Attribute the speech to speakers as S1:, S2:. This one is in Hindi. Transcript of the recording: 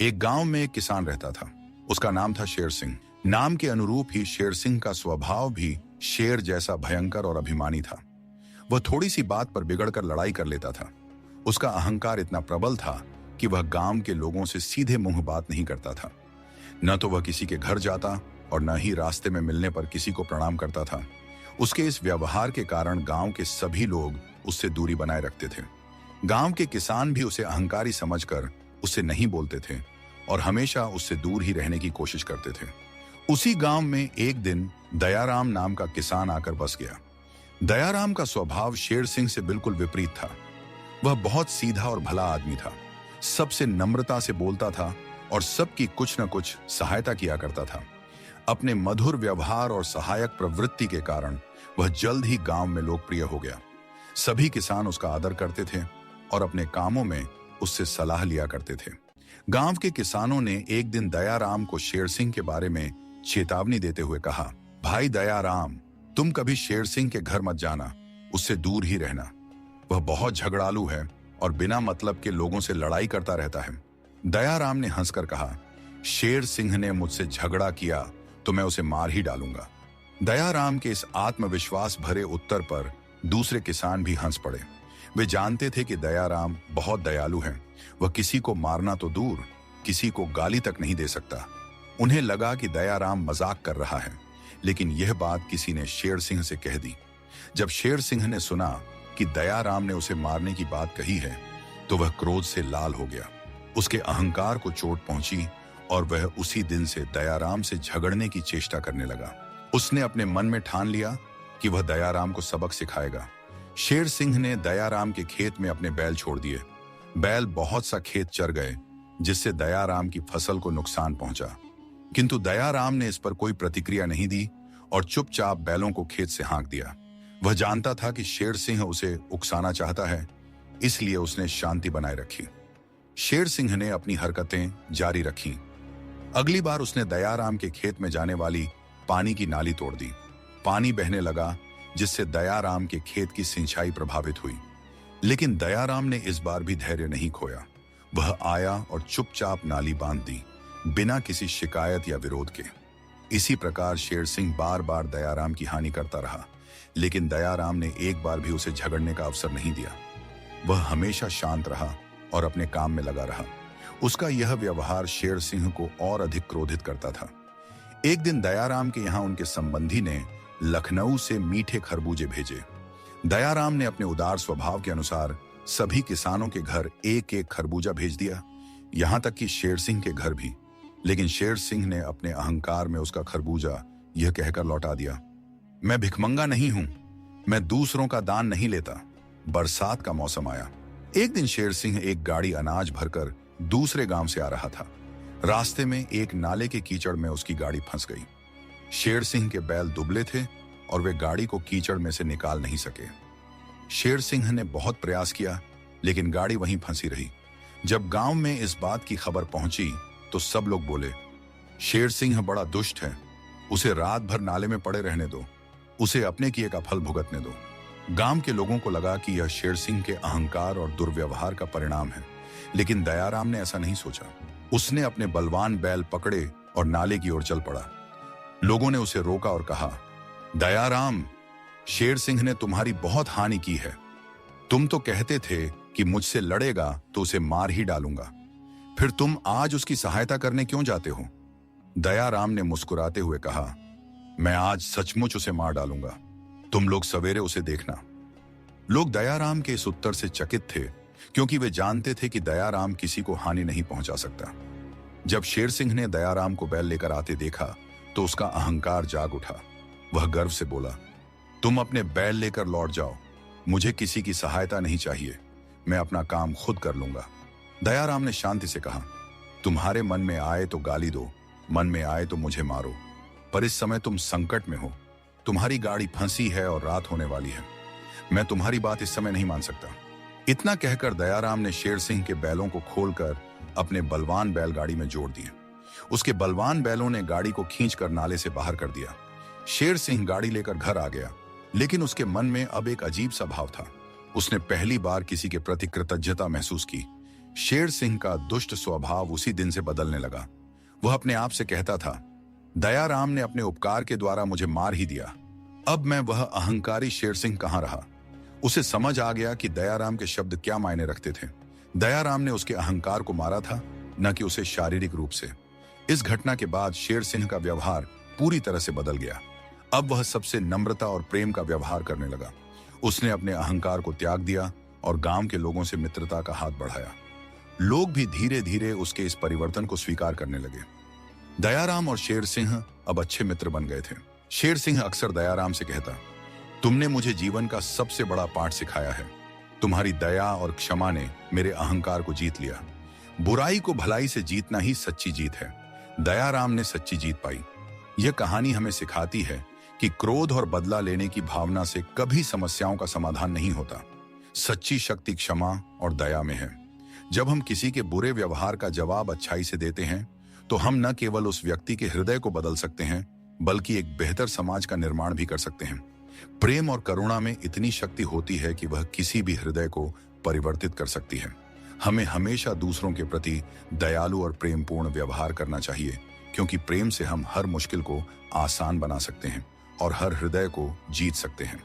S1: एक गांव में एक किसान रहता था। उसका नाम था शेर सिंह। नाम के अनुरूप ही शेर सिंह का स्वभाव भी शेर जैसा भयंकर और अभिमानी था। वह थोड़ी सी बात पर बिगड़कर लड़ाई कर लेता था। उसका अहंकार इतना प्रबल था कि वह गांव के लोगों से सीधे मुंह बात नहीं करता था। न तो वह किसी के घर जाता और न ही रास्ते में मिलने पर किसी को प्रणाम करता था। उसके इस व्यवहार के कारण गांव के सभी लोग उससे दूरी बनाए रखते थे। गांव के किसान भी उसे अहंकारी समझकर उससे नहीं बोलते थे और हमेशा उससे दूर ही रहने की कोशिश करते थे। उसी गांव में एक दिन दयाराम नाम का किसान आकर बस गया। दयाराम का स्वभाव शेर सिंह से बिल्कुल विपरीत था। वह बहुत सीधा और भला आदमी था। सबसे नम्रता से बोलता था और सबकी कुछ न कुछ सहायता किया करता था। अपने मधुर व्यवहार और सहायक प्रवृत्ति के कारण वह जल्द ही गांव में लोकप्रिय हो गया। सभी किसान उसका आदर करते थे और अपने कामों में उससे सलाह लिया करते थे। गांव के किसानों ने एक दिन दयाराम को शेर सिंह के बारे में चेतावनी देते हुए कहा, भाई दयाराम, तुम कभी शेर सिंह के घर मत जाना, उससे दूर ही रहना। वह बहुत झगड़ालू है और बिना मतलब के लोगों से लड़ाई करता रहता है। दयाराम ने हंसकर कहा, शेर सिंह ने मुझसे झगड़ा किया तो मैं उसे मार ही डालूंगा। दयाराम के इस आत्मविश्वास भरे उत्तर पर दूसरे किसान भी हंस पड़े। वे जानते थे कि दयाराम बहुत दयालु है। वह किसी को मारना तो दूर, किसी को गाली तक नहीं दे सकता। उन्हें लगा कि दयाराम मजाक कर रहा है, लेकिन यह बात किसी ने शेर सिंह से कह दी। जब शेर सिंह ने सुना कि दयाराम ने उसे मारने की बात कही है, तो वह क्रोध से लाल हो गया। उसके अहंकार को चोट पहुंची और वह उसी दिन से दयाराम से झगड़ने की चेष्टा करने लगा। उसने अपने मन में ठान लिया कि वह दयाराम को सबक सिखाएगा। शेर सिंह ने दयाराम के खेत में अपने बैल छोड़ दिए। बैल बहुत सा खेत चर गए, जिससे दयाराम की फसल को नुकसान पहुंचा। किंतु दयाराम ने इस पर कोई प्रतिक्रिया नहीं दी और चुपचाप बैलों को खेत से हाँक दिया। वह जानता था कि शेर सिंह उसे उकसाना चाहता है, इसलिए उसने शांति बनाए रखी। शेर सिंह ने अपनी हरकतें जारी रखी। अगली बार उसने दयाराम के खेत में जाने वाली पानी की नाली तोड़ दी। पानी बहने लगा, जिससे दयाराम के खेत की सिंचाई प्रभावित हुई। लेकिन दयाराम ने इस बार भी धैर्य नहीं खोया। वह आया और चुपचाप नाली बांध दी, बिना किसी शिकायत या विरोध के। इसी प्रकार शेर सिंह बार बार दयाराम की हानि करता रहा, लेकिन दयाराम ने एक बार भी उसे झगड़ने का अवसर नहीं दिया। वह हमेशा शांत रहा और अपने काम में लगा रहा। उसका यह व्यवहार शेर सिंह को और अधिक क्रोधित करता था। एक दिन दयाराम के यहाँ उनके संबंधी ने लखनऊ से मीठे खरबूजे भेजे। दयाराम ने अपने उदार स्वभाव के अनुसार सभी किसानों के घर एक एक खरबूजा भेज दिया, यहां तक कि शेर सिंह के घर भी। लेकिन शेर सिंह ने अपने अहंकार में उसका खरबूजा यह कहकर लौटा दिया, मैं भिखमंगा नहीं हूं, मैं दूसरों का दान नहीं लेता। बरसात का मौसम आया। एक दिन शेर सिंह एक गाड़ी अनाज भरकर दूसरे गांव से आ रहा था। रास्ते में एक नाले के कीचड़ में उसकी गाड़ी फंस गई। शेर सिंह के बैल दुबले थे और वे गाड़ी को कीचड़ में से निकाल नहीं सके। शेर सिंह ने बहुत प्रयास किया, लेकिन गाड़ी वहीं फंसी रही। जब गांव में इस बात की खबर पहुंची तो सब लोग बोले, शेर सिंह बड़ा दुष्ट है, उसे रात भर नाले में पड़े रहने दो, उसे अपने किए का फल भुगतने दो। गांव के लोगों को लगा कि यह शेर सिंह के अहंकार और दुर्व्यवहार का परिणाम है, लेकिन दयाराम ने ऐसा नहीं सोचा। उसने अपने बलवान बैल पकड़े और नाले की ओर चल पड़ा। लोगों ने उसे रोका और कहा, दयाराम, शेर सिंह ने तुम्हारी बहुत हानि की है। तुम तो कहते थे कि मुझसे लड़ेगा तो उसे मार ही डालूंगा, फिर तुम आज उसकी सहायता करने क्यों जाते हो? दयाराम ने मुस्कुराते हुए कहा, मैं आज सचमुच उसे मार डालूंगा, तुम लोग सवेरे उसे देखना। लोग दयाराम के इस उत्तर से चकित थे, क्योंकि वे जानते थे कि दयाराम किसी को हानि नहीं पहुंचा सकता। जब शेर सिंह ने दयाराम को बैल लेकर आते देखा तो उसका अहंकार जाग उठा। वह गर्व से बोला, तुम अपने बैल लेकर लौट जाओ, मुझे किसी की सहायता नहीं चाहिए, मैं अपना काम खुद कर लूंगा। दयाराम ने शांति से कहा, तुम्हारे मन में आए तो गाली दो, मन में आए तो मुझे मारो, पर इस समय तुम संकट में हो, तुम्हारी गाड़ी फंसी है और रात होने वाली है, मैं तुम्हारी बात इस समय नहीं मान सकता। इतना कहकर दयाराम ने शेर सिंह के बैलों को खोलकर अपने बलवान बैलगाड़ी में जोड़ दिए। उसके बलवान बैलों ने गाड़ी को खींचकर नाले से बाहर कर दिया। शेर सिंह गाड़ी लेकर घर आ गया, लेकिन उसके मन में अब एक अजीब सा भाव था। उसने पहली बार किसी के प्रति कृतज्ञता महसूस की। शेर सिंह का दुष्ट स्वभाव उसी दिन से बदलने लगा। वह अपने आप से कहता था, दयाराम ने अपने उपकार के द्वारा मुझे मार ही दिया, अब मैं वह अहंकारी शेर सिंह कहां रहा। उसे समझ आ गया कि दयाराम के शब्द क्या मायने रखते थे। दयाराम ने उसके अहंकार को मारा था, न कि उसे शारीरिक रूप से। इस घटना के बाद शेर सिंह का व्यवहार पूरी तरह से बदल गया। अब वह सबसे नम्रता और प्रेम का व्यवहार करने लगा। उसने अपने अहंकार को त्याग दिया और गांव के लोगों से मित्रता का हाथ बढ़ाया। लोग भी धीरे धीरे उसके इस परिवर्तन को स्वीकार करने लगे। दयाराम और शेर सिंह अब अच्छे मित्र बन गए थे। शेर सिंह अक्सर दयाराम से कहता, तुमने मुझे जीवन का सबसे बड़ा पाठ सिखाया है। तुम्हारी दया और क्षमा ने मेरे अहंकार को जीत लिया। बुराई को भलाई से जीतना ही सच्ची जीत है। दयाराम ने सच्ची जीत पाई। यह कहानी हमें सिखाती है कि क्रोध और बदला लेने की भावना से कभी समस्याओं का समाधान नहीं होता। सच्ची शक्ति क्षमा और दया में है। जब हम किसी के बुरे व्यवहार का जवाब अच्छाई से देते हैं तो हम न केवल उस व्यक्ति के हृदय को बदल सकते हैं, बल्कि एक बेहतर समाज का निर्माण भी कर सकते हैं। प्रेम और करुणा में इतनी शक्ति होती है कि वह किसी भी हृदय को परिवर्तित कर सकती है। हमें हमेशा दूसरों के प्रति दयालु और प्रेमपूर्ण व्यवहार करना चाहिए, क्योंकि प्रेम से हम हर मुश्किल को आसान बना सकते हैं और हर हृदय को जीत सकते हैं।